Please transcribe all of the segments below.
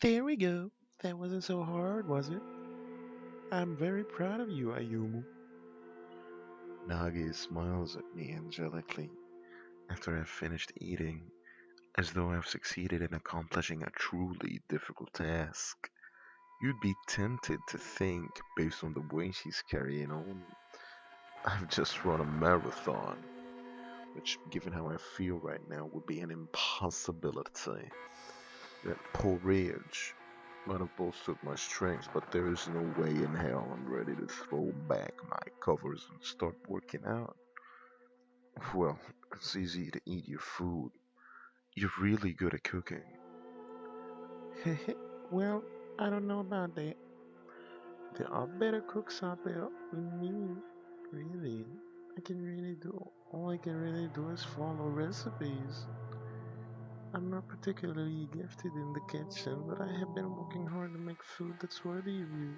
There we go. That wasn't so hard, was it? I'm very proud of you, Ayumu. Nagi smiles at me angelically after I've finished eating, as though I've succeeded in accomplishing a truly difficult task. You'd be tempted to think, based on the way she's carrying on, I've just run a marathon, which, given how I feel right now, would be an impossibility. That porridge might have bolstered my strength, but there is no way in hell I'm ready to throw back my covers and start working out. Well, it's easy to eat your food. You're really good at cooking. Well, I don't know about that. There are better cooks out there than me. Really. All I can really do is follow recipes. I'm not particularly gifted in the kitchen, but I have been working hard to make food that's worthy of you.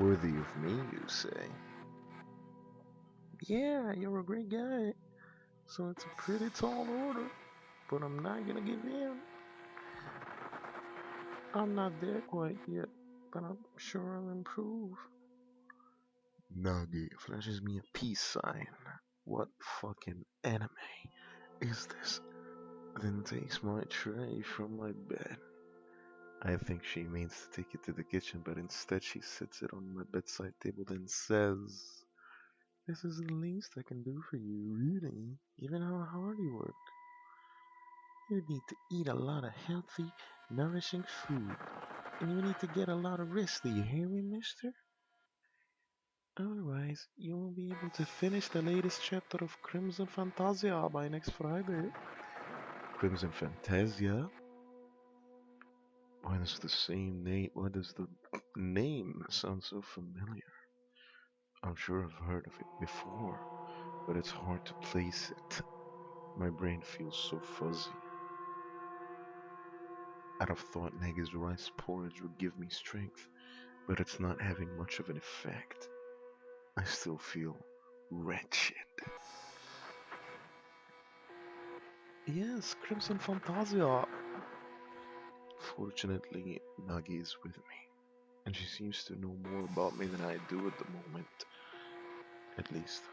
Worthy of me, you say? Yeah, you're a great guy, so it's a pretty tall order, but I'm not gonna give in. I'm not there quite yet, but I'm sure I'll improve. Nagi flashes me a peace sign. What fucking anime is this? Then takes my tray from my bed. I think she means to take it to the kitchen, but instead she sits it on my bedside table and says, "This is the least I can do for you, really, given how hard you work. You need to eat a lot of healthy, nourishing food, and you need to get a lot of rest. Do you hear me, mister? Otherwise, you won't be able to finish the latest chapter of Crimson Fantasia by next Friday." Crimson Fantasia? Why does the name sound so familiar? I'm sure I've heard of it before, but it's hard to place it. My brain feels so fuzzy. I'd have thought Nega's rice porridge would give me strength, but it's not having much of an effect. I still feel wretched. Yes, Crimson Fantasia. Fortunately, Nagi is with me, and she seems to know more about me than I do at the moment. At least,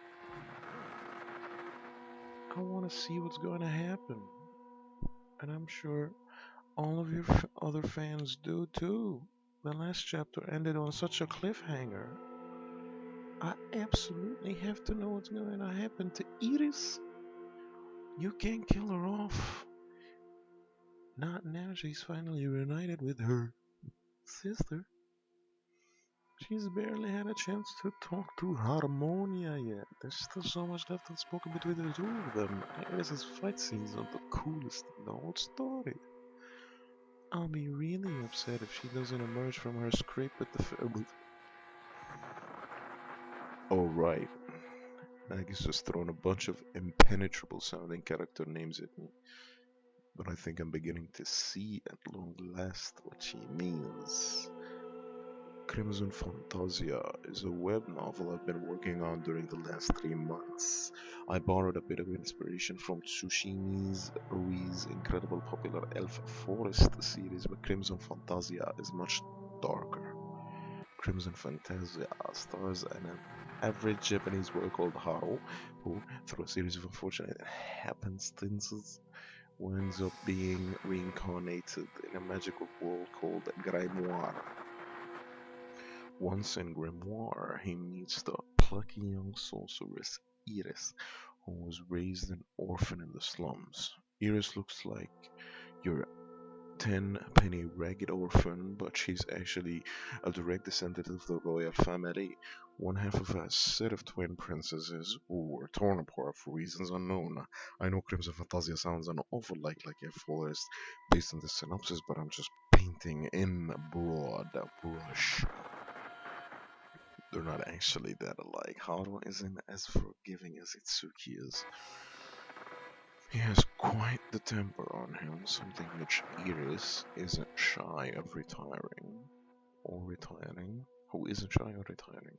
I want to see what's going to happen, and I'm sure all of your other fans do too. The last chapter ended on such a cliffhanger. I absolutely have to know what's going to happen to Iris. You can't kill her off. Not now she's finally reunited with her sister. She's barely had a chance to talk to Harmonia yet. There's still so much left unspoken between the two of them. Iris's fight scenes are the coolest in the whole story. I'll be really upset if she doesn't emerge from her scrape with the family. Oh right, Maggie's just thrown a bunch of impenetrable sounding character names at me, but I think I'm beginning to see at long last what she means. Crimson Fantasia is a web novel I've been working on during the last 3 months. I borrowed a bit of inspiration from Tsushimi's Rui's incredible popular Elf Forest series, but Crimson Fantasia is much darker. Crimson Fantasia stars an average Japanese boy called Haro, who, through a series of unfortunate happenstances, winds up being reincarnated in a magical world called Grimoire. Once in Grimoire, he meets the plucky young sorceress Iris, who was raised an orphan in the slums. Iris looks like your 10-penny ragged orphan, but she's actually a direct descendant of the royal family, one half of a set of twin princesses who were torn apart for reasons unknown. I know Crimson Fantasia sounds an awful like a Forest based on the synopsis, but I'm just painting in broad brush. They're not actually that alike. Haru isn't as forgiving as Itsuki is. He has quite the temper on him, something which Iris isn't shy of retiring. Or retiring. Who isn't shy of retiring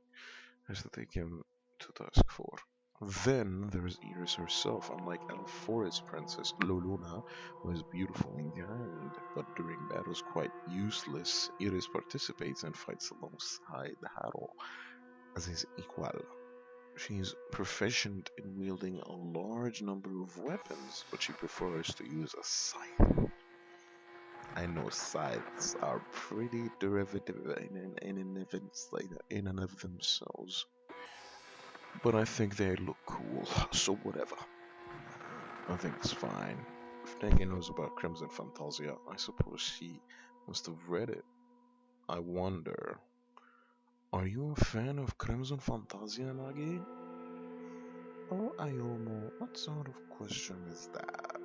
has to take him to task for. Then there's Iris herself, unlike Alfora's princess Loluna, who is beautiful in kind, but during battles quite useless. Iris participates and fights alongside Haru as his equal. She's proficient in wielding a large number of weapons, but she prefers to use a scythe. I know scythes are pretty derivative in and of themselves, but I think they look cool, so whatever. I think it's fine. If Neki knows about Crimson Fantasia, I suppose she must have read it. I wonder, are you a fan of Crimson Fantasia, Nagi? Oh, Ayomo, what sort of question is that?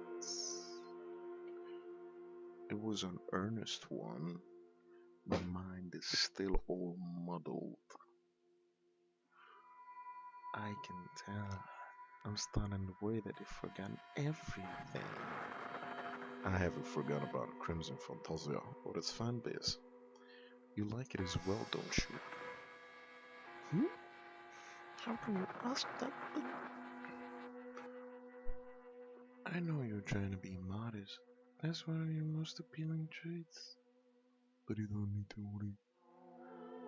It was an earnest one. My mind is still all muddled. I can tell. I'm starting to worry that you've forgotten everything. I haven't forgotten about Crimson Fantasia or its fan base. You like it as well, don't you? Hmm? How can you ask that? I know you're trying to be modest. That's one of your most appealing traits. But you don't need to worry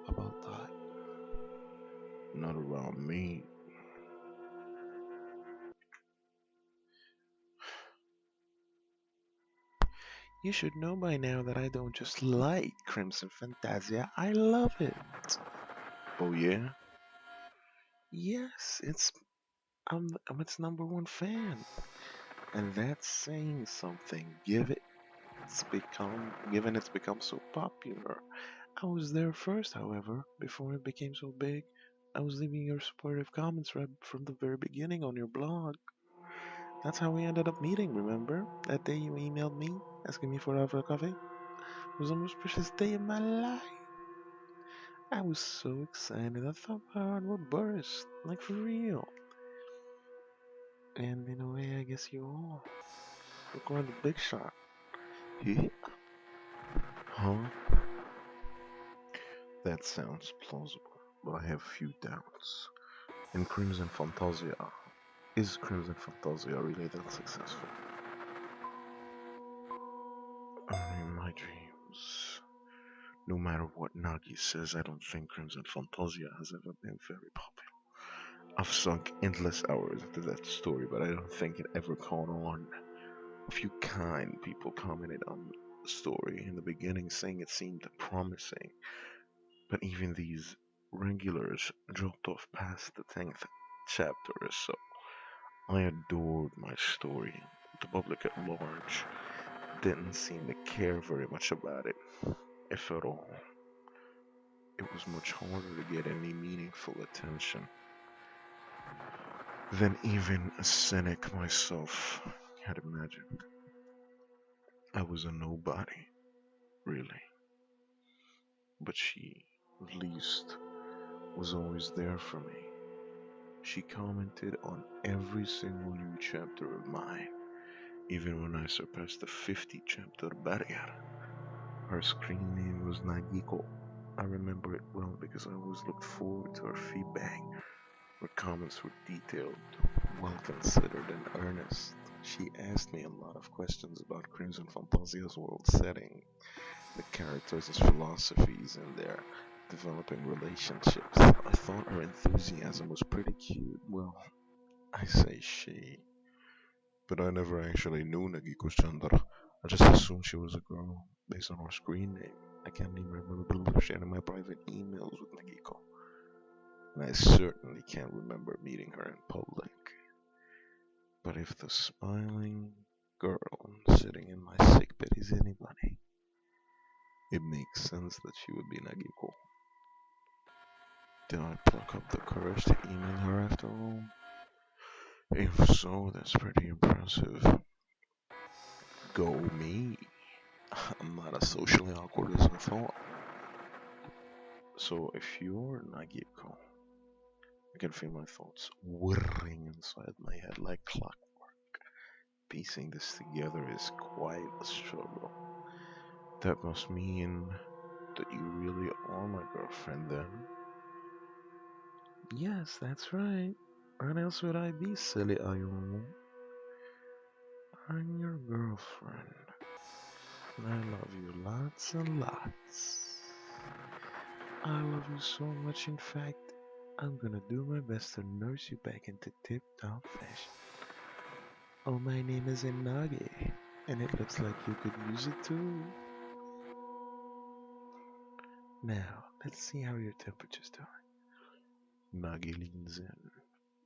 about that. Not around me. You should know by now that I don't just like Crimson Fantasia, I love it. Oh yeah? Yes, I'm its number one fan. And that's saying something. Given it's become so popular. I was there first, however, before it became so big. I was leaving your supportive comments right from the very beginning on your blog. That's how we ended up meeting, remember? That day you emailed me asking me for a coffee? It was the most precious day of my life. I was so excited, I thought my heart would burst, like for real. And in a way, I guess you are. You're quite the big shot. Yeah. Huh? That sounds plausible, but I have few doubts. In Crimson Fantasia, is Crimson Fantasia really that successful? In my dreams, no matter what Nagi says, I don't think Crimson Fantasia has ever been very popular. I've sunk endless hours into that story, but I don't think it ever caught on. A few kind people commented on the story in the beginning, saying it seemed promising, but even these regulars dropped off past the 10th chapter or so. I adored my story. The public at large didn't seem to care very much about it, if at all. It was much harder to get any meaningful attention than even a cynic myself had imagined. I was a nobody, really. But she, at least, was always there for me. She commented on every single new chapter of mine, even when I surpassed the 50 chapter barrier. Her screen name was Nagiko. I remember it well because I always looked forward to her feedback. Her comments were detailed, well considered, and earnest. She asked me a lot of questions about Crimson Fantasia's world setting, the characters' philosophies, and their developing relationships. I thought her enthusiasm was pretty cute. Well, I say she, but I never actually knew Nagiko Chandra. I just assumed she was a girl based on her screen name. I can't even remember sharing my private emails with Nagiko, and I certainly can't remember meeting her in public. But if the smiling girl sitting in my sick bed is anybody, it makes sense that she would be Nagiko. Did I pluck up the courage to email her after all? If so, that's pretty impressive. Go me. I'm not as socially awkward as I thought. So if you're Nagiko, I can feel my thoughts whirring inside my head like clockwork. Piecing this together is quite a struggle. That must mean that you really are my girlfriend then? Yes, that's right. What else would I be, silly Ayumu? I'm your girlfriend. And I love you lots and lots. I love you so much, in fact, I'm gonna do my best to nurse you back into tip-top fashion. Oh, my name is Inagi, and it looks like you could use it too. Now, let's see how your temperature's doing. Nagi leans in,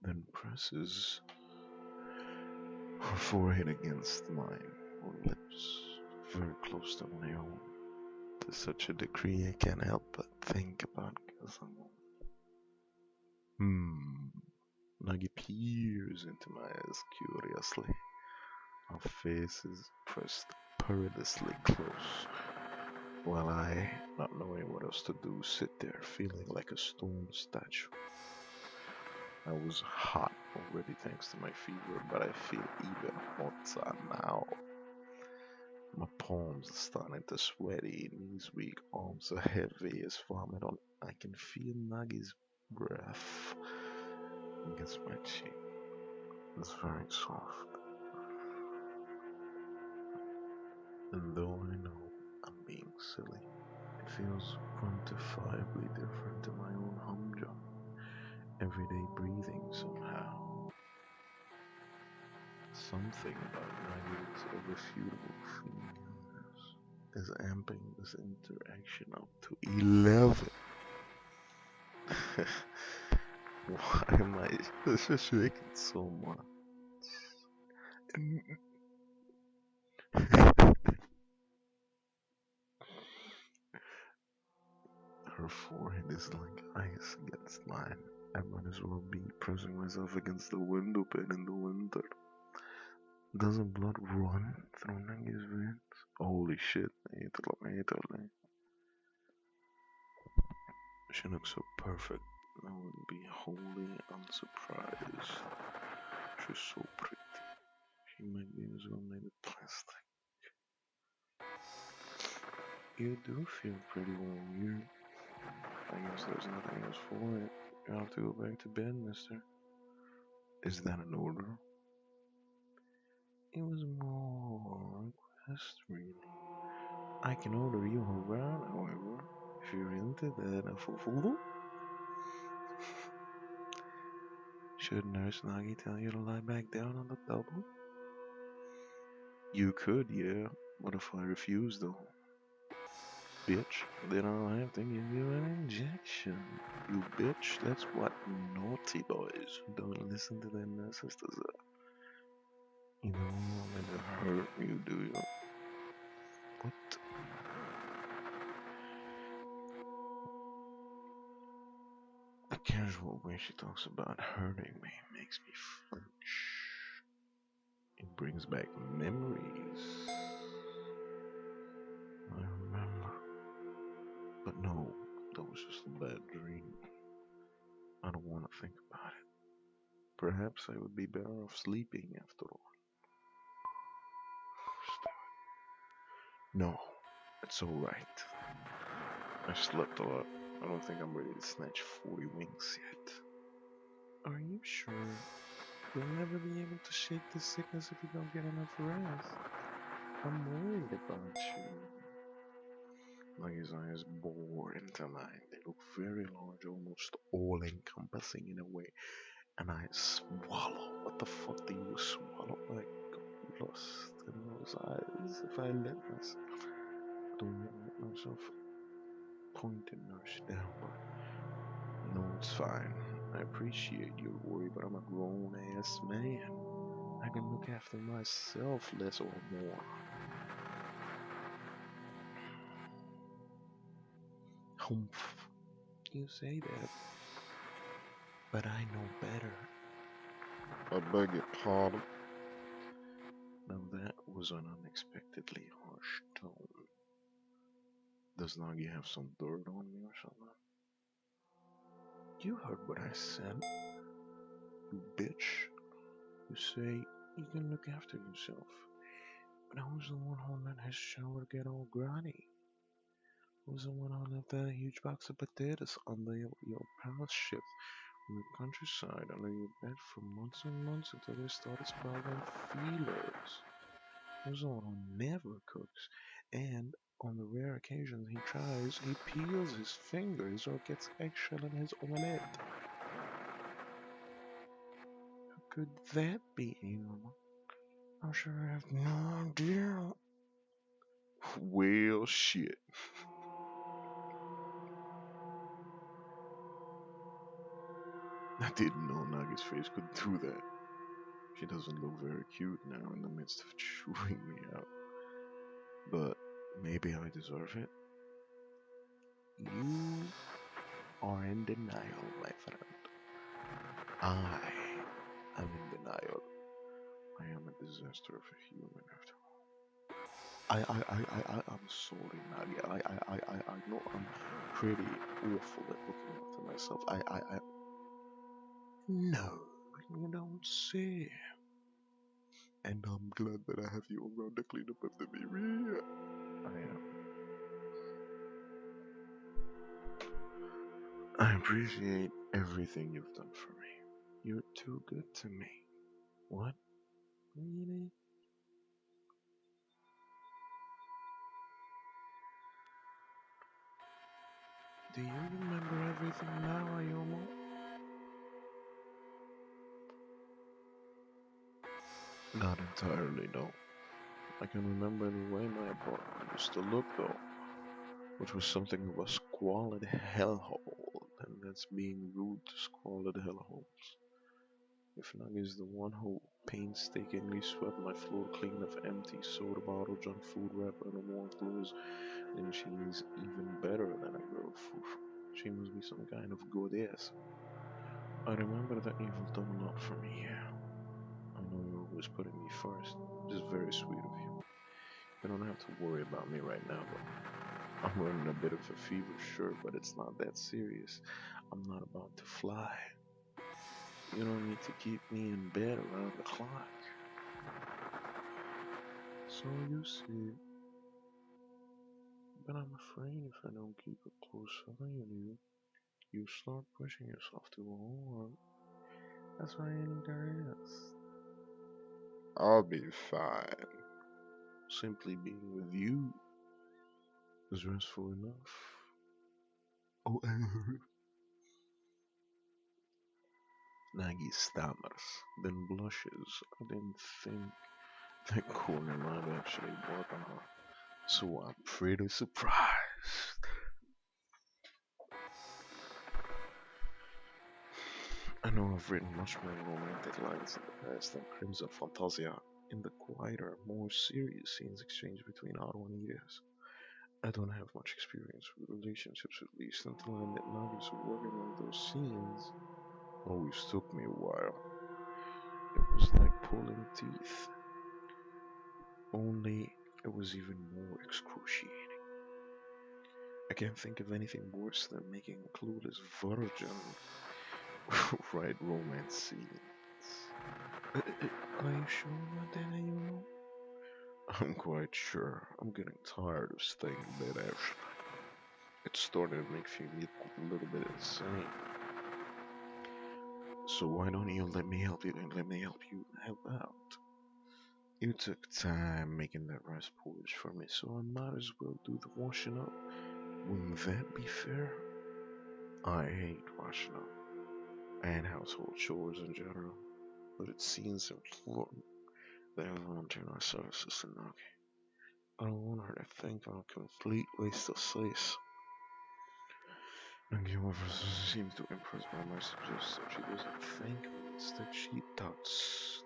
then presses her forehead against mine, her lips very close to my own. To such a degree I can't help but think about Kazama. Nagi peers into my eyes curiously. Our faces pressed perilously close, while I, not knowing what else to do, sit there feeling like a stone statue. I was hot already thanks to my fever, but I feel even hotter now. My palms are starting to sweaty, knees weak, arms are heavy as vomit on. I can feel Nagi's breath against my cheek. It's very soft. And though I know I'm being silly, it feels quantifiably different to my own humdrum, everyday breathing somehow. Something about Nagi's irrefutable feelings is amping this interaction up to 11. Why am I just shaking so much? Her forehead is like ice against mine. I might as well be pressing myself against the window pane in the winter. Doesn't blood run through Nagi's veins? Holy shit, Italy. She looks so perfect. I would be wholly unsurprised. She's so pretty. She might be as well made of plastic. You do feel pretty warm here. I guess there's nothing else for it. You have to go back to bed, mister. Is that an order? It was more a request, really. I can order you around, however, if you're into that. A fufu? Should Nurse Nagi tell you to lie back down on the double? You could, yeah. What if I refuse, though? Bitch, then I'll have to give you an injection. You bitch, that's what naughty boys who don't listen to their nurses deserve. You don't want me to hurt you, do you? What? The casual way she talks about hurting me makes me flinch. It brings back memories. I remember. But no, that was just a bad dream. I don't want to think about it. Perhaps I would be better off sleeping after all. No, it's alright. I slept a lot. I don't think I'm ready to snatch 40 wings yet. Are you sure? You'll never be able to shake this sickness if you don't get enough rest. I'm worried about you. Like his eyes bore into mine. They look very large, almost all encompassing in a way. And I swallow. What the fuck do you swallow? I got lost in those eyes. If I let myself, don't let myself point and nurse down, but no, it's fine. I appreciate your worry, but I'm a grown ass man. I can look after myself, less or more. Humph. You say that, but I know better. I beg your pardon. Now that was an unexpectedly harsh tone. Does Nagi have some dirt on me or something? You heard what I said, you bitch. You say you can look after yourself. But I was the one who let his shower get all grotty. I was the one who left that huge box of potatoes under your palace ship in the countryside under your bed for months and months until they started sprouting feelers. Ozone never cooks, and on the rare occasions he tries, he peels his fingers or gets eggshell in his omelette. How could that be, Elma? I sure have no idea. Well, shit. I didn't know Nagi's face could do that. She doesn't look very cute now in the midst of chewing me out. But maybe I deserve it. You are in denial, my friend. I am in denial. I am a disaster of a human after I'm sorry, Nagi. I know I'm pretty awful at looking after myself. No, you don't say. And I'm glad that I have you around to clean up after me. Yeah, I am. I appreciate everything you've done for me. You're too good to me. What? Really? Do you remember everything now, Ayomo? Not entirely, no. I can remember the way my apartment used to look, though, which was something of a squalid hellhole, and that's being rude to squalid hellholes. If Nug is the one who painstakingly swept my floor clean of empty soda bottle, junk food wrapper, and worn clothes, then she's even better than a girl. She must be some kind of goddess. I remember that you've done a lot for me. I know you're always putting me first, which is very sweet of you. You don't have to worry about me right now, but I'm running a bit of a fever, sure, but it's not that serious. I'm not about to fly. You don't need to keep me in bed around the clock. So you see, but I'm afraid if I don't keep a close eye on you, you start pushing yourself too hard. That's why I need a rest. I'll be fine. Simply being with you is restful enough. Oh, Nagi stammers, then blushes. I didn't think that corner might actually work on her, so I'm pretty surprised. I know I've written much more romantic lines in the past than Crimson Fantasia, in the quieter, more serious scenes exchanged between Otto and Edith. I don't have much experience with relationships, at least until I met Nagis working on those scenes. Always took me a while. It was like pulling teeth, only it was even more excruciating. I can't think of anything worse than making a clueless virgin write romance scenes. Are you sure about that, Ayuno? I'm quite sure. I'm getting tired of staying in bed, actually. It's starting to make me a little bit insane. So why don't you let me help you and let me help you help out? You took time making that rice porridge for me, so I might as well do the washing up. Wouldn't that be fair? I hate washing up and household chores in general, but it seems important that I volunteer my services to Nagi. I don't want her to think I'm a complete waste of space. Nagi, however, seems to impress by my suggestion. She doesn't thank me. Instead, she doubts.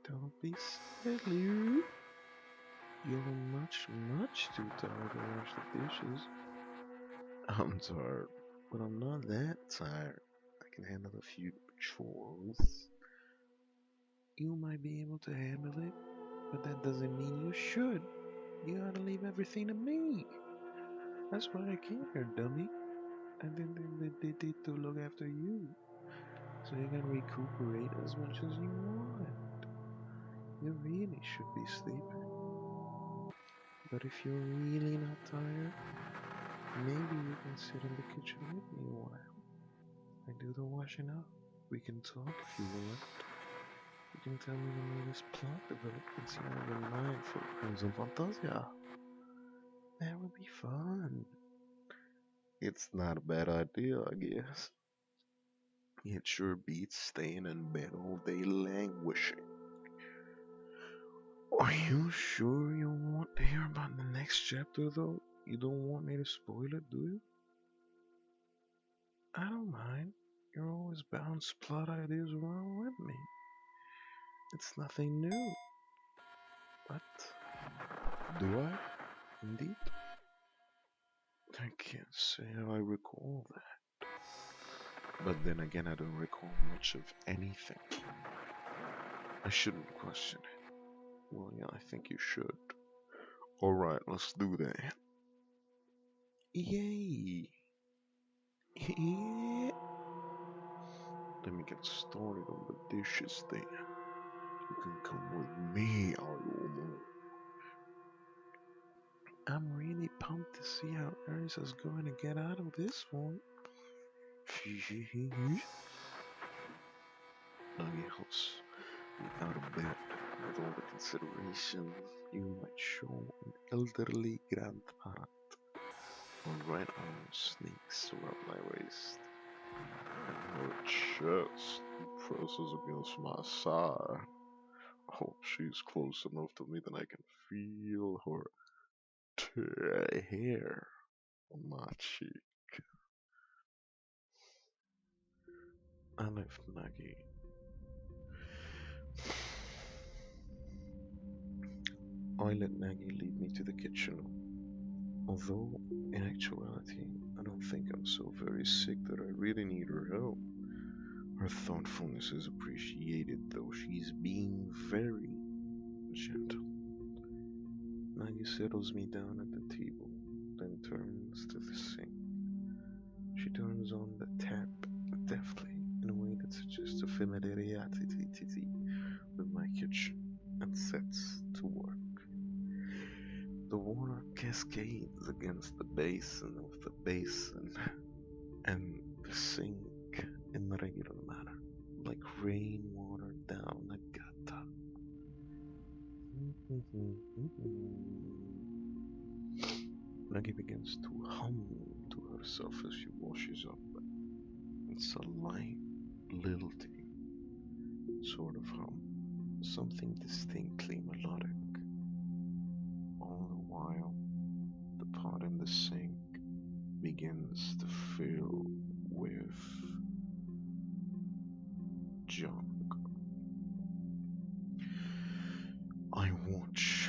Don't be silly. You're much too tired to wash the dishes. I'm tired, but I'm not that tired. I can handle a few chores. You might be able to handle it, but that doesn't mean you should. You gotta leave everything to me. That's why I came here, dummy. I did to look after you, so you can recuperate as much as you want. You really should be sleeping. But if you're really not tired, maybe you can sit in the kitchen with me a while. I do the washing up. We can talk if you want. You can tell me the latest plot developments you have in mind for Crimson Fantasia. That would be fun. It's not a bad idea, I guess. It sure beats staying in bed all day languishing. Are you sure you want to hear about the next chapter, though? You don't want me to spoil it, do you? I don't mind. You always bounce plot ideas around with me. It's nothing new. But, do I? Indeed? I can't say I recall that. But then again, I don't recall much of anything. I shouldn't question it. Well, yeah, I think you should. Alright, let's do that. Yay! Yeah. Let me get started on the dishes then. You can come with me, Ayumu. I'm really pumped to see how Aries is going to get out of this one. Nagi helps me out of bed with all the consideration you might show an elderly grandparent. Her right arm sneaks around my waist, and her chest presses against my side. Oh, she's close enough to me that I can feel her hair on my cheek. I left Nagi. I let Nagi lead me to the kitchen. Although, in actuality, I don't think I'm so very sick that I really need her help. Her thoughtfulness is appreciated, though she's being very gentle. Nagi settles me down at the table, then turns to the sink. She turns on the tap deftly in a way that suggests a familiarity with my kitchen and sets to work. The water cascades against the basin of the basin and the sink in the regular manner, like rainwater down a gutter. Nagi begins to hum to herself as she washes up. It's a light, lilty sort of hum, something distinctly melodic. All the while, the pot in the sink begins to fill with junk. I watch,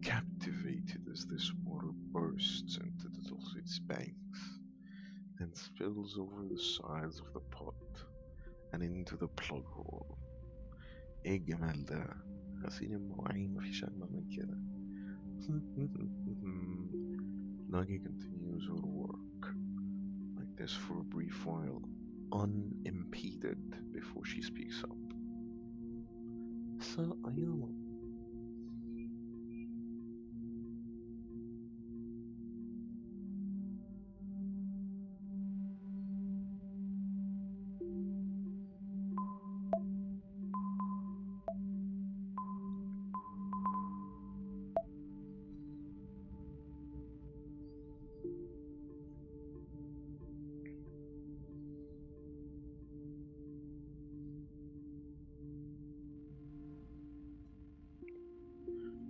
captivated as this water bursts into the dulcet's banks and spills over the sides of the pot and into the plug hole. ايه الجمال ده؟ غسيل المواعين مفيش أجمل من كده. Nagi continues her work like this for a brief while, unimpeded before she speaks up. So, Ayala,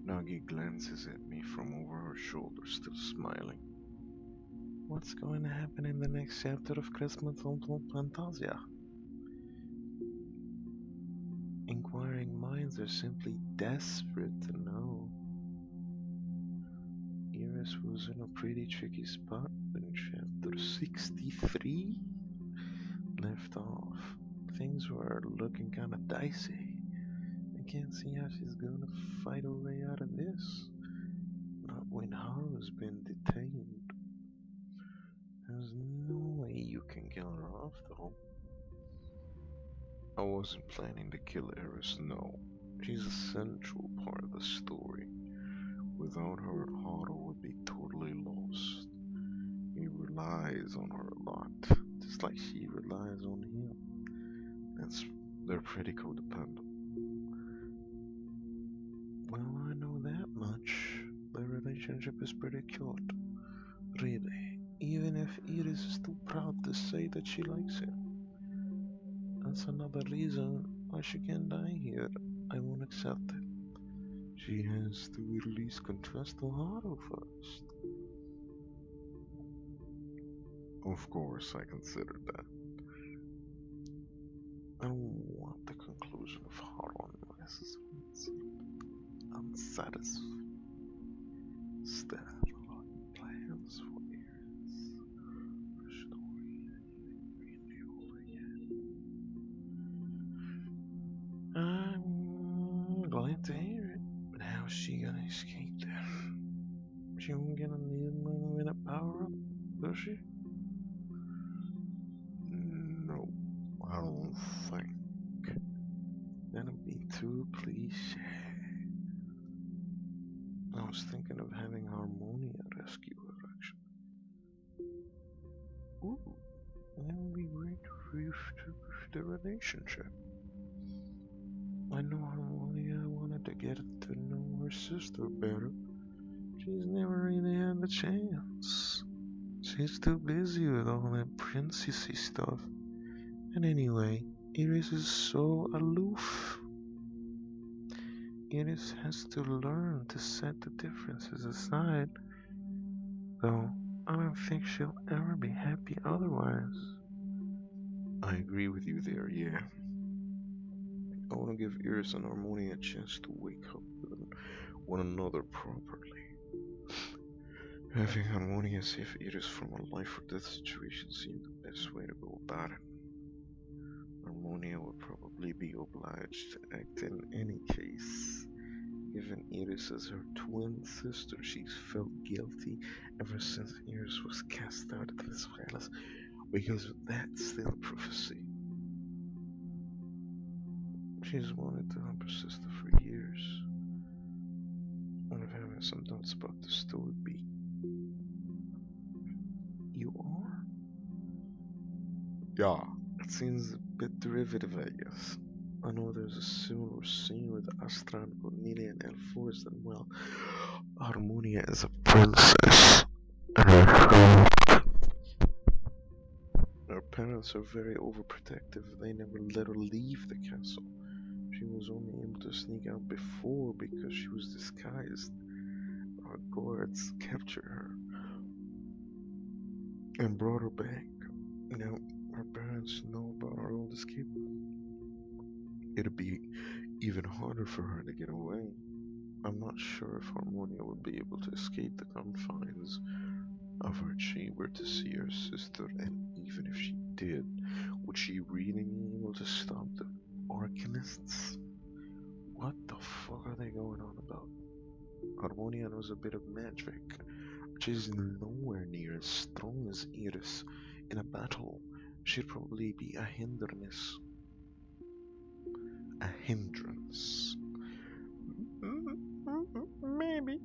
Nagi glances at me from over her shoulder, still smiling. What's going to happen in the next chapter of Christmas Fantasia? Inquiring minds are simply desperate to know. Iris was in a pretty tricky spot when chapter 63 left off. Things were looking kinda dicey. I can't see how she's gonna fight her way out of this. Not when Haru's been detained. There's no way you can kill her off, though. I wasn't planning to kill Eris, no. She's a central part of the story. Without her, Haru would be totally lost. He relies on her a lot, just like she relies on him. That's they're pretty codependent. Well, I know that much. Their relationship is pretty cute, really. Even if Iris is too proud to say that she likes him. That's another reason why she can't die here. I won't accept it. She has to at least confess to Haru first. Of course, I considered that. I don't want the conclusion of Haru unless it's unsatisfied. Still have a lot of plans for Iris. Story really over yet. I'm glad to hear it, but how's she gonna escape there? She won't get a minute power up, does she? No, I don't think. That'd be too cliche. I was thinking of having Harmonia rescue her, actually. Ooh, that would be great for you to the relationship. I know Harmonia wanted to get to know her sister better. She's never really had the chance. She's too busy with all that princessy stuff. And anyway, Iris is so aloof. Iris has to learn to set the differences aside, though I don't think she'll ever be happy otherwise. I agree with you there, yeah. I want to give Iris and Harmonia a chance to wake up with one another properly. Having Harmonia save Iris from a life or death situation seemed the best way to go about it. Harmonia would probably be obliged to act in any case. Given Iris as her twin sister, she's felt guilty ever since Iris was cast out of this palace because of that still prophecy. She's wanted to help her sister for years. One of having some doubts about the story beat. You are? Yeah, it seems a bit derivative, I guess. I know there's a similar scene with Astra and Cornelia and Elforest, and well, Harmonia is a princess, and her parents are very overprotective. They never let her leave the castle. She was only able to sneak out before because she was disguised. Our guards captured her and brought her back. Now, her parents know about our old escape. It'd be even harder for her to get away. I'm not sure if Harmonia would be able to escape the confines of her chamber to see her sister, and even if she did, would she really be able to stop the Arcanists? What the fuck are they going on about? Harmonia knows a bit of magic, which is nowhere near as strong as Iris. In a battle, she'd probably be a hindrance. A hindrance. Maybe.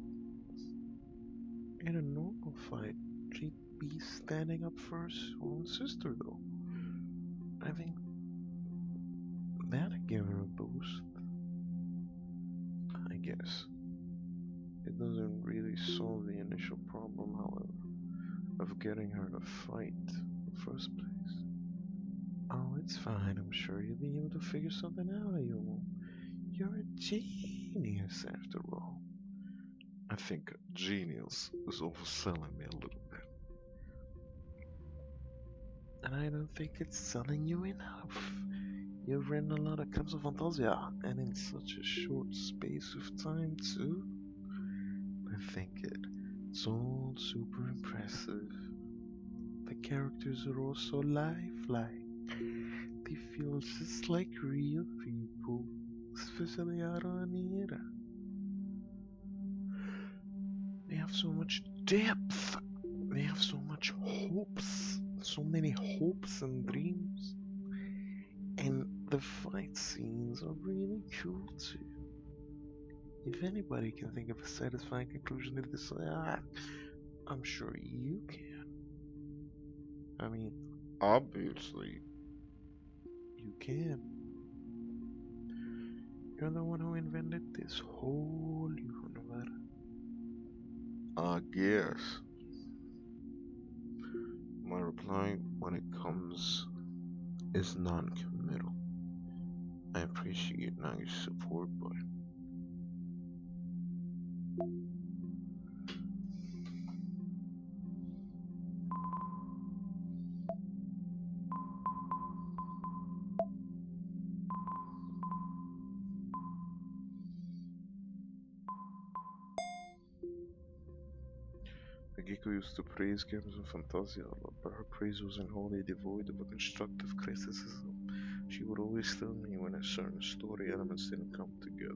In a normal fight, she'd be standing up for her own sister, though. I think that'd give her a boost. I guess. It doesn't really solve the initial problem, however, of getting her to fight in the first place. Oh, it's fine. I'm sure you'll be able to figure something out, you. You're a genius, after all. I think genius is overselling me a little bit. And I don't think it's selling you enough. You've written a lot of Caps of Fantasia, and in such a short space of time, too. I think it's all super impressive. The characters are all so lifelike. They feel just like real people, especially Aro and Niera. They have so much depth. They have so much hopes. So many hopes and dreams. And the fight scenes are really cool too. If anybody can think of a satisfying conclusion to this, I'm sure you can. I mean, Obviously, you can. You're the one who invented this whole universe. I guess. My reply when it comes is non-committal. I appreciate Nagi's support, but Akiko used to praise games of Fantasia a lot, but her praise wasn't wholly devoid of a constructive criticism. She would always tell me when a certain story elements didn't come together.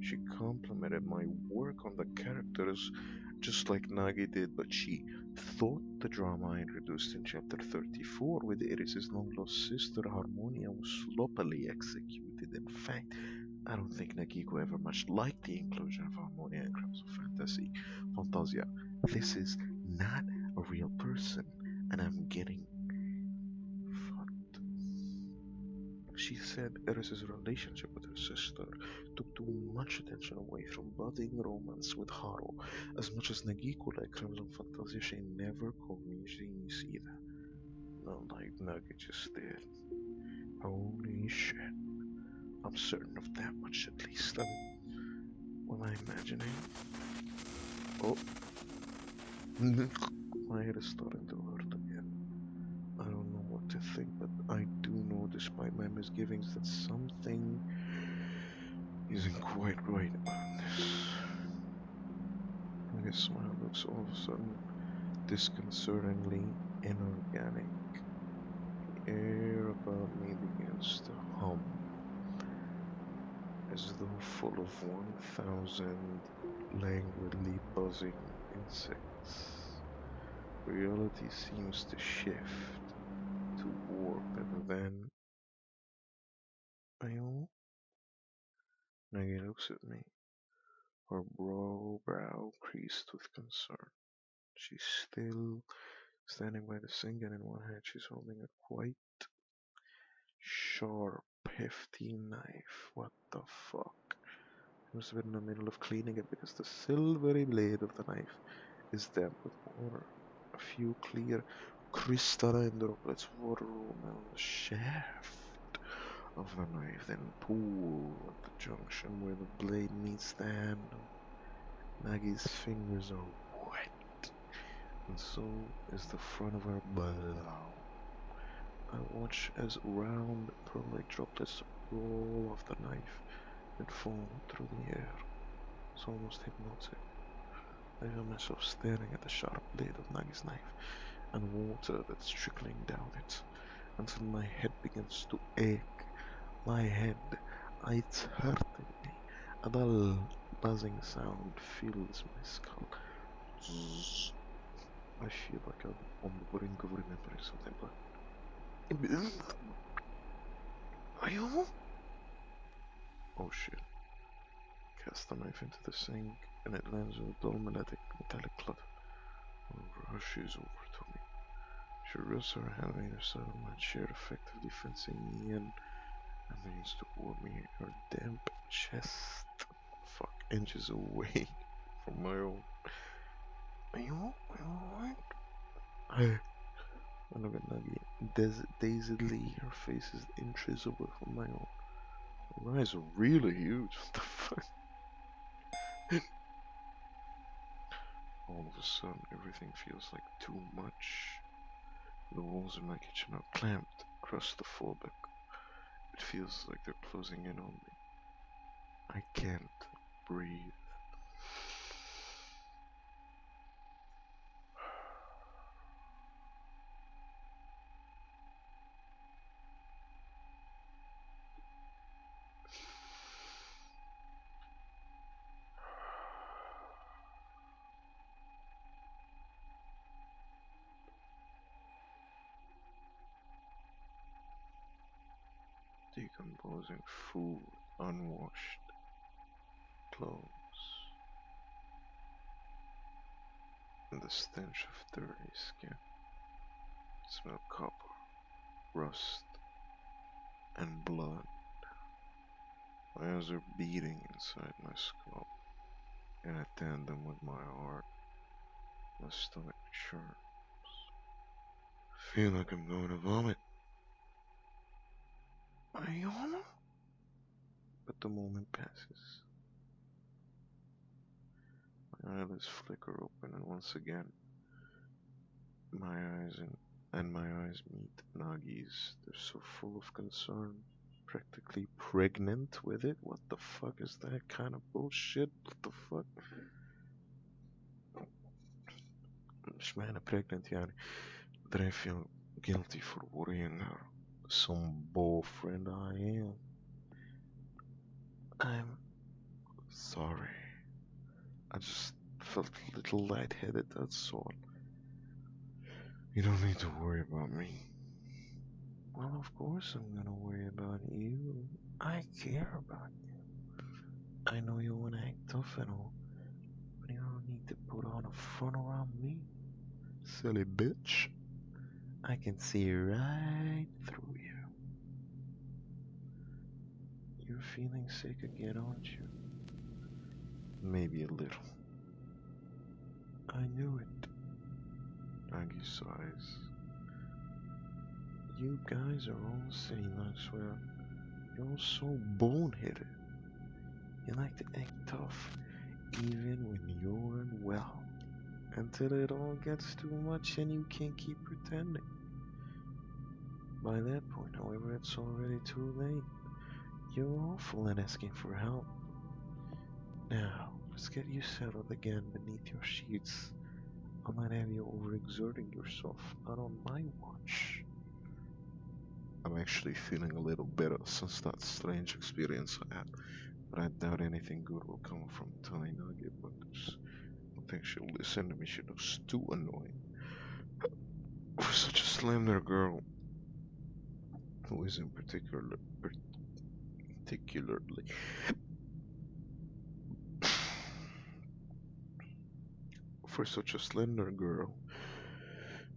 She complimented my work on the characters just like Nagi did, but she thought the drama I introduced in chapter 34 with Iris' long lost sister Harmonia was sloppily executed. In fact, I don't think Nagiko ever much liked the inclusion of Harmonia in Crimes of Fantasia. This is not a real person, and I'm getting fucked. She said Eris's relationship with her sister took too much attention away from budding romance with Haru. As much as Nagiko liked Crimes of Fantasia, she never called me genius either. Not like Nugget just did. Holy shit. I'm certain of that much at least. What am I imagining? Oh, my head is starting to hurt again. I don't know what to think, but I do know, despite my misgivings, that something isn't quite right about this. I guess smile looks all of a sudden disconcertingly inorganic. The air about me begins to hum, as though full of 1,000 languidly buzzing insects. Reality seems to shift, to warp, and then Ayo Nagi looks at me, her brow creased with concern. She's still standing by the sink, and in one hand she's holding a quite sharp, hefty knife. What the fuck? She must have been in the middle of cleaning it because the silvery blade of the knife is damp with water. A few clear crystalline droplets of water roll down the shaft of the knife, then pool at the junction where the blade meets the handle. Nagi's fingers are wet, and so is the front of her blouse. I watch as round, pearl-like droplets roll off the knife and fall through the air. It's almost hypnotic. I feel myself staring at the sharp blade of Nagi's knife and water that's trickling down it until my head begins to ache. My head, it's hurting me. A dull, buzzing sound fills my skull. Zzz. I feel like I'm on the brink of remembering something, but. Are you? Oh shit. Cast the knife into the sink, and it lands with a dull metallic clatter. Rushes over to me. She rests her hand on either side of my chair, effectively fencing me in, and begins to warm me her damp chest, fuck, inches away from my own. Are you alright? I look at Nagi dazedly, her face is inches away from my own. Her eyes are really huge. What the fuck? All of a sudden, everything feels like too much. The walls in my kitchen are clamped, claustrophobic. It feels like they're closing in on me. I can't breathe. Decomposing food, unwashed clothes, and the stench of dirty skin. Smell copper. rust, and blood. My eyes are beating inside my skull, in a tandem with my heart. My stomach churns. I feel like I'm going to vomit. Ayana? But the moment passes. My eyelids flicker open, and once again, my eyes and my eyes meet Nagi's. They're so full of concern, practically pregnant with it. What the fuck is that kind of bullshit? What the fuck? مش معنى pregnant يعني that I feel guilty for worrying her. Some boyfriend I am. I'm sorry. I just felt a little lightheaded, that's all. You don't need to worry about me. Well, of course I'm gonna worry about you. I care about you. I know you wanna act tough and all, but you don't need to put on a front around me. Silly bitch. I can see right through you. You're feeling sick again, aren't you? Maybe a little. I knew it. Aggie sighs. You guys are all saying, I swear, you're all so boneheaded. You like to act tough, even when you're unwell, until it all gets too much and you can't keep pretending. By that point, however, it's already too late. You're awful at asking for help. Now, let's get you settled again beneath your sheets. I might have you overexerting yourself, not on my watch. I'm actually feeling a little better since that strange experience I had, but I doubt anything good will come from telling Nagi about this. I don't think she'll listen to me, she looks too annoying. For such a slender girl, who isn't particularly for such a slender girl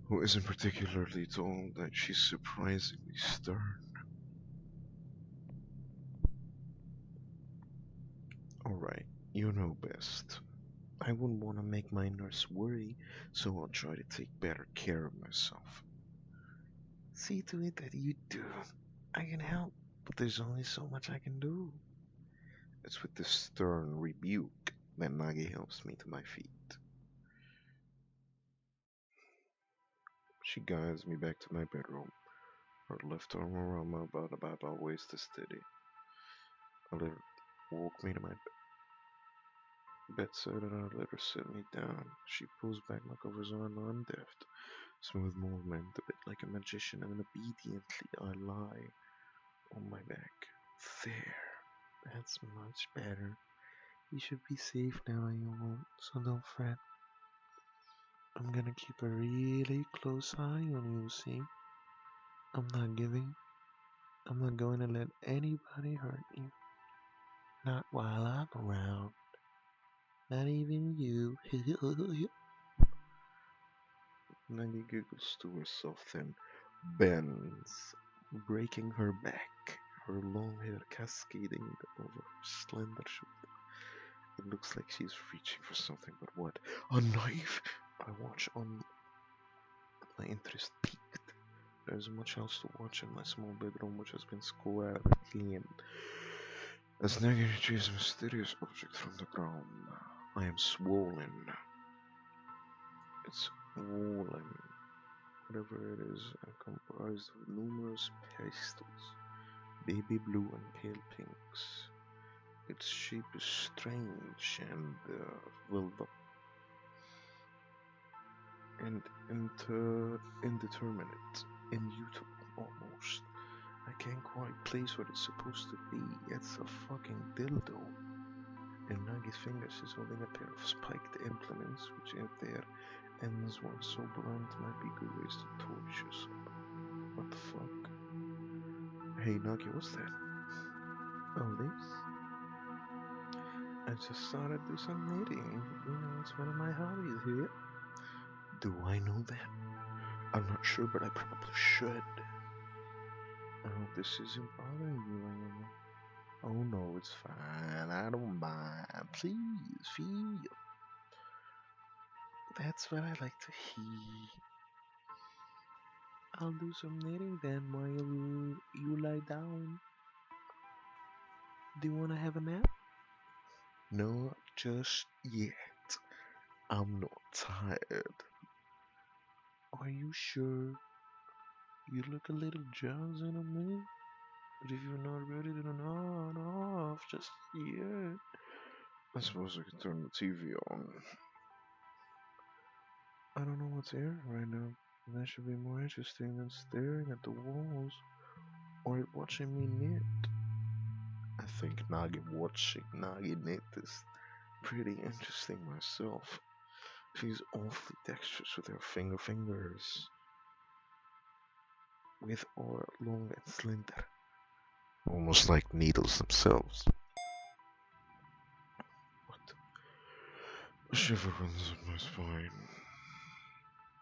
who isn't particularly tall, that she's surprisingly stern. Alright, you know best. I wouldn't want to make my nurse worry, so I'll try to take better care of myself. See to it that you do. I can help, but there's only so much I can do. It's with this stern rebuke that Nagi helps me to my feet. She guides me back to my bedroom, her left arm around my butt about always to steady. I let her walk me to my bedside and I let her sit me down. She pulls back my covers on undeft, smooth movement, a bit like a magician, and obediently I lie on my back. There, that's much better. You should be safe now, you won't, so don't fret. I'm gonna keep a really close eye on you, see? I'm not giving. I'm not going to let anybody hurt you. Not while I'm around. Not even you. Nagi giggles to herself, then bends, breaking her back, her long hair cascading over her slender shoulder. It looks like she's reaching for something, but what? A knife? I watch on my interest peaked. There's much else to watch in my small bedroom, which has been squarely cleaned. As Nagi retrieves a mysterious object from the ground, I am swollen. It's swollen, whatever it is, and comprised of numerous pastels, baby blue and pale pinks. Its shape is strange and indeterminate, immutable almost. I can't quite place what it's supposed to be. It's a fucking dildo. In Nagi's fingers, she's holding a pair of spiked implements, which, if their ends weren't so blunt, might be good ways to torture someone. What the fuck? Hey Nagi, what's that? Oh, this? I just started to do some knitting. You know, it's one of my hobbies here. Do I know that? I'm not sure, but I probably should. I hope this isn't bothering you anymore. Oh no, it's fine. I don't mind. Please feel. That's what I like to hear. I'll do some knitting then while you lie down. Do you want to have a nap? Not just yet. I'm not tired. Are you sure? You look a little drowsy to me. But if you're not ready to nod off just yet, I suppose I could turn the TV on. I don't know what's airing right now. And that should be more interesting than staring at the walls or at watching me knit. I think watching Nagi knit is pretty interesting myself. She's awfully dexterous with her fingers, with or long and slender, almost like needles themselves. What? A shiver runs up my spine.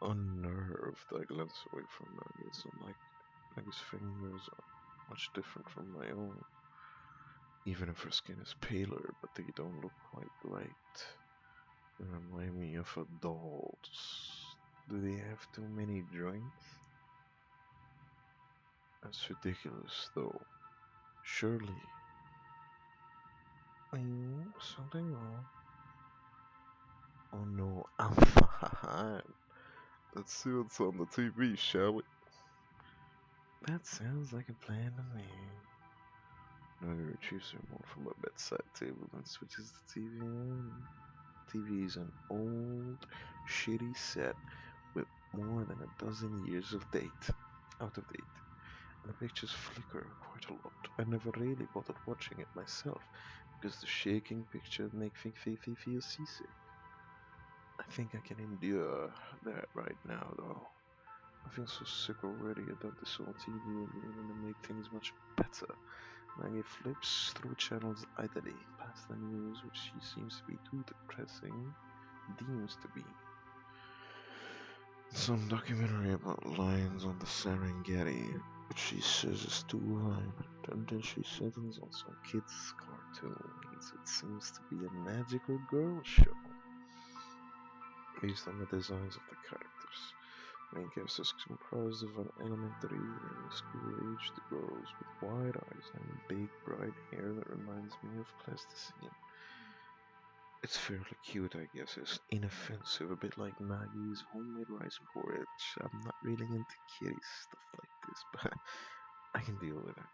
Unnerved, I glance away from Nagi's. Nagi's fingers are much different from my own. Even if her skin is paler, but they don't look quite right. They remind me of adults. Do they have too many joints? That's ridiculous, though. Surely. Something wrong? Oh no, I'm fine. Let's see what's on the TV, shall we? That sounds like a plan to me. Nugget retrieves her remote from a bedside table and switches the TV on. TV is an old, shitty set with more than a dozen years out of date, and the pictures flicker quite a lot. I never really bothered watching it myself because the shaking picture makes me feel seasick. I think I can endure that right now, though. I feel so sick already about this whole TV and going to make things much better. Maggie flips through channels idly, past the news, which she seems to be too depressing, deems to be. Some documentary about lions on the Serengeti, which she says is too violent, and then she settles on some kids' cartoons. It seems to be a magical girl show, based on the designs of the characters. Main cast is composed of an elementary and school-aged girls with wide eyes and big bright hair that reminds me of plasticine. It's fairly cute, I guess. It's inoffensive, a bit like Maggie's homemade rice porridge. I'm not really into kitty stuff like this, but I can deal with it.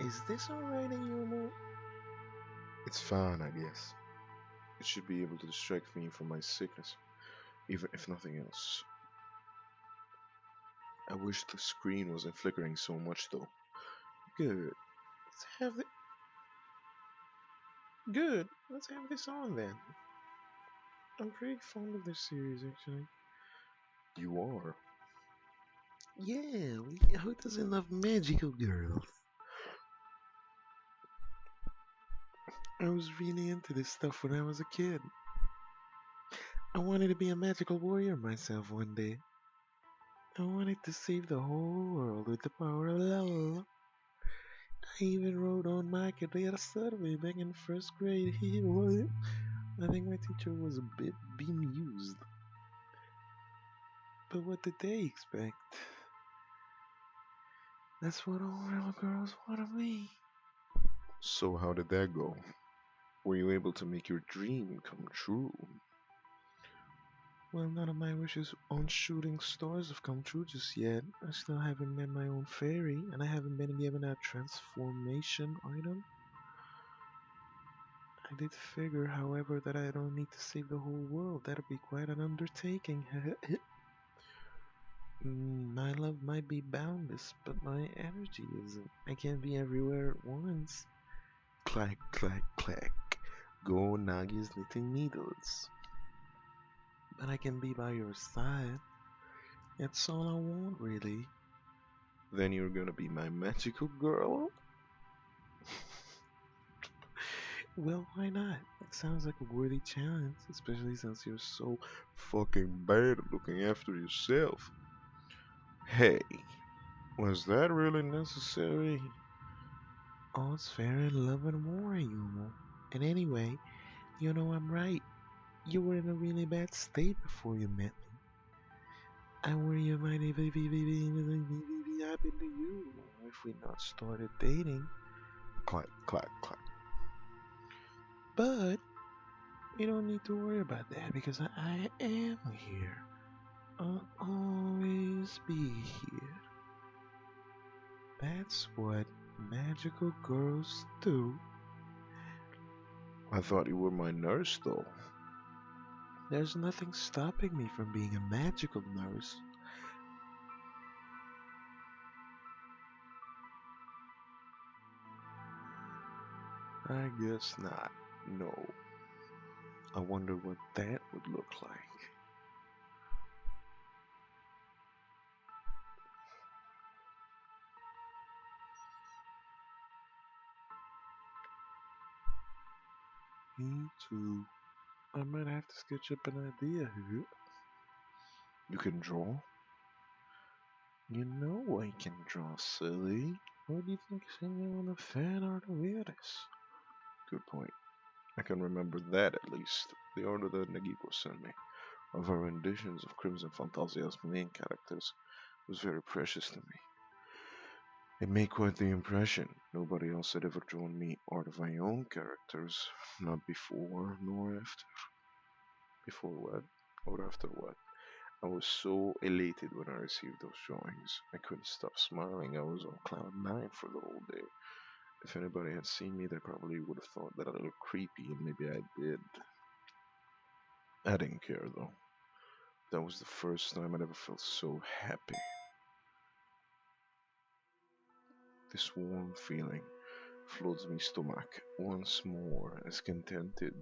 Is this alright in your mood? It's fine, I guess. It should be able to distract me from my sickness, even if nothing else. I wish the screen wasn't flickering so much, though. Good. Let's have the good. Let's have this on then. I'm pretty fond of this series, actually. You are? Yeah, who doesn't love magical girls? I was really into this stuff when I was a kid. I wanted to be a magical warrior myself one day. I wanted to save the whole world with the power of love. I even wrote on my career survey back in first grade. I think my teacher was a bit bemused. But what did they expect? That's what all real girls want of me. So how did that go? Were you able to make your dream come true? Well, none of my wishes on shooting stars have come true just yet. I still haven't met my own fairy, and I haven't been given a transformation item. I did figure, however, that I don't need to save the whole world. That'd be quite an undertaking. My love might be boundless, but my energy isn't. I can't be everywhere at once. Clack, clack, clack. Go Nagi's knitting needles. But I can be by your side. That's all I want, really. Then you're gonna be my magical girl? Well, why not? It sounds like a worthy challenge, especially since you're so fucking bad at looking after yourself. Hey, was that really necessary? All's fair in love and war, Yumo. And anyway, you know I'm right. You were in a really bad state before you met me. I worry you might even be happen to you if we not started dating. Clack, clack, clack. But you don't need to worry about that because I am here. I'll always be here. That's what magical girls do. I thought you were my nurse, though. There's nothing stopping me from being a magical nurse. I guess not. No. I wonder what that would look like. Me too. I might have to sketch up an idea here. You can draw? You know I can draw, silly. What do you think is hanging on the fan art of Iris? Good point. I can remember that at least. The order that Nagiko sent me, of her renditions of Crimson Fantasia's main characters, was very precious to me. It made quite the impression. Nobody else had ever drawn me art of my own characters, not before nor after. Before what? Or after what? I was so elated when I received those drawings. I couldn't stop smiling. I was on cloud nine for the whole day. If anybody had seen me, they probably would have thought that I looked creepy, and maybe I did. I didn't care though. That was the first time I'd ever felt so happy. This warm feeling floods my stomach once more as contented.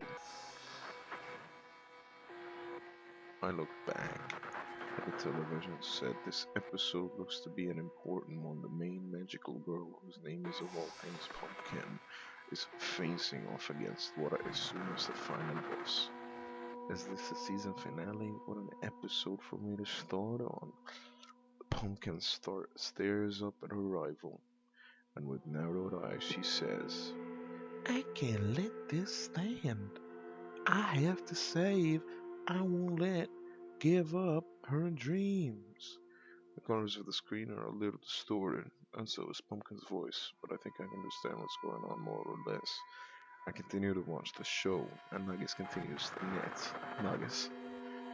I looked back at the television set. This episode looks to be an important one. The main magical girl, whose name is of all things Pumpkin, is facing off against what I assume is the final boss. Is this the season finale? What an episode for me to start on. Pumpkin stares up at her rival, and with narrowed eyes she says, I can't let this stand. I have to save. I won't let give up her dreams. The corners of the screen are a little distorted, and so is Pumpkin's voice, but I think I understand what's going on more or less. I continue to watch the show, and Nuggets continues to knit. Nuggets.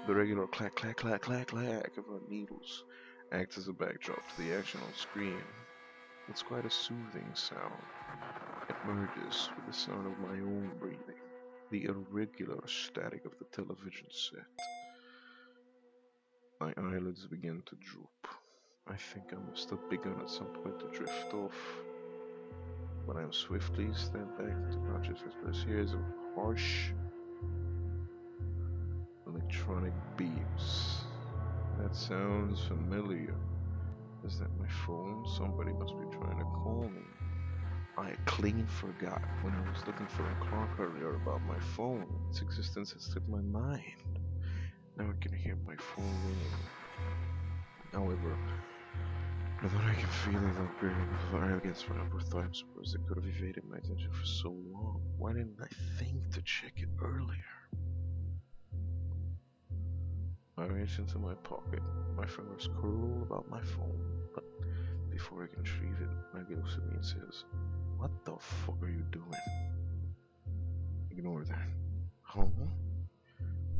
The regular clack clack clack clack clack of our needles acts as a backdrop to the action on screen. It's quite a soothing sound. It merges with the sound of my own breathing, the irregular static of the television set. My eyelids begin to droop. I think I must have begun at some point to drift off. But I am swiftly snap back into consciousness for a series of harsh electronic beeps. That sounds familiar. Is that my phone? Somebody must be trying to call me. I clean forgot when I was looking for a clock earlier about my phone. Its existence has slipped my mind. Now I can hear my phone ringing. However, now that I can feel it upgrading the fire against my upper thigh, I'm surprised it could have evaded my attention for so long. Why didn't I think to check it earlier? I reach into my pocket. My fingers curl about my phone, but before I can retrieve it, Maggie looks at me and says, "What the fuck are you doing?" Ignore that. Huh?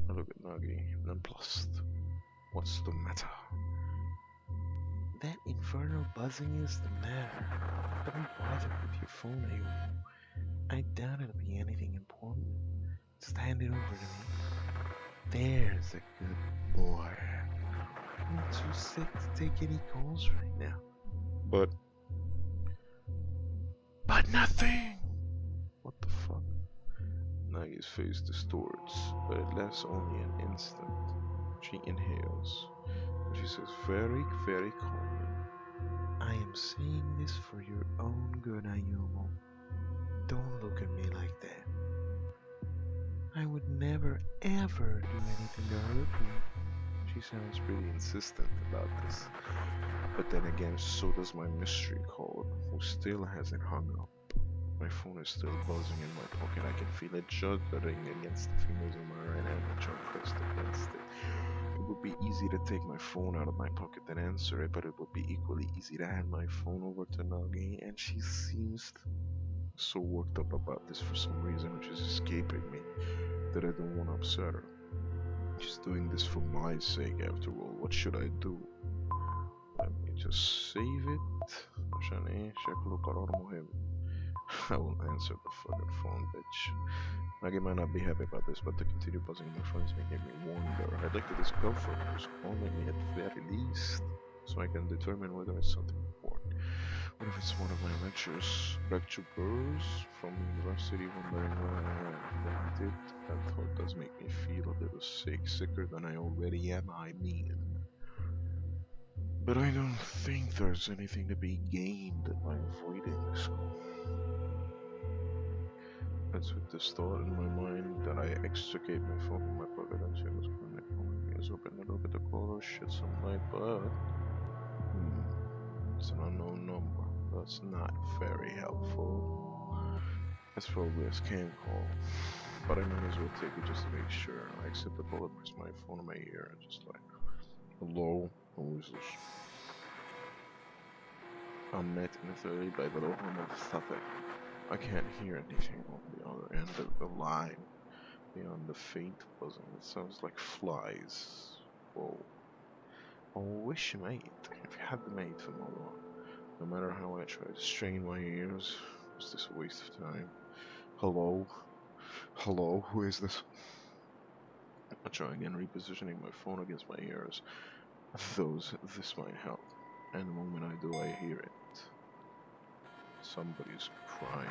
I look at Nagi, nonplussed. What's the matter? That infernal buzzing is the matter. Don't bother with your phone anymore. I doubt it'll be anything important. Just hand it over to me. There's a good boy. I'm too sick to take any calls right now. But nothing! What the fuck? Nagi's face distorts, but it lasts only an instant. She inhales, and she says very, very calmly, I am saying this for your own good, Ayumu. Don't look at me like that. I would never, ever do anything to hurt you. She sounds pretty insistent about this. But then again, so does my mystery caller, who still hasn't hung up. My phone is still buzzing in my pocket. I can feel it juddering against the fingers of my right hand, which are pressed against it. It would be easy to take my phone out of my pocket and answer it, but it would be equally easy to hand my phone over to Nagi, and she seems so worked up about this for some reason, which is escaping me, that I don't want to upset her. She's doing this for my sake, after all. What should I do? Let me just save it. I will answer the fucking phone, bitch. Maggie might not be happy about this, but the continued buzzing in my phone is making me wonder. I'd like to discover who's calling me at the very least, so I can determine whether it's something important. What if it's one of my lecturers from university wondering where I am? That thought does make me feel a little sick, sicker than I already am, I mean. But I don't think there's anything to be gained by avoiding this call. It's with this thought in my mind that I extricate my phone from my pocket and check what's calling me. Is open to look at the caller, shed some light, but it's an unknown number. That's not very helpful. It's probably a scam call, but I might as well take it just to make sure. I accept the call, press my phone in my ear, and just like, hello, who is this? I'm met in by the low hum of Suffolk. I can't hear anything on the other end of the line. Beyond the faint buzzing, it sounds like flies. Whoa. I wish, mate. I've had the mate for no long. No matter how I try to strain my ears, was this a waste of time? Hello? Hello? Who is this? I try again, repositioning my phone against my ears. This might help. And the moment I do, I hear it. Somebody's crying.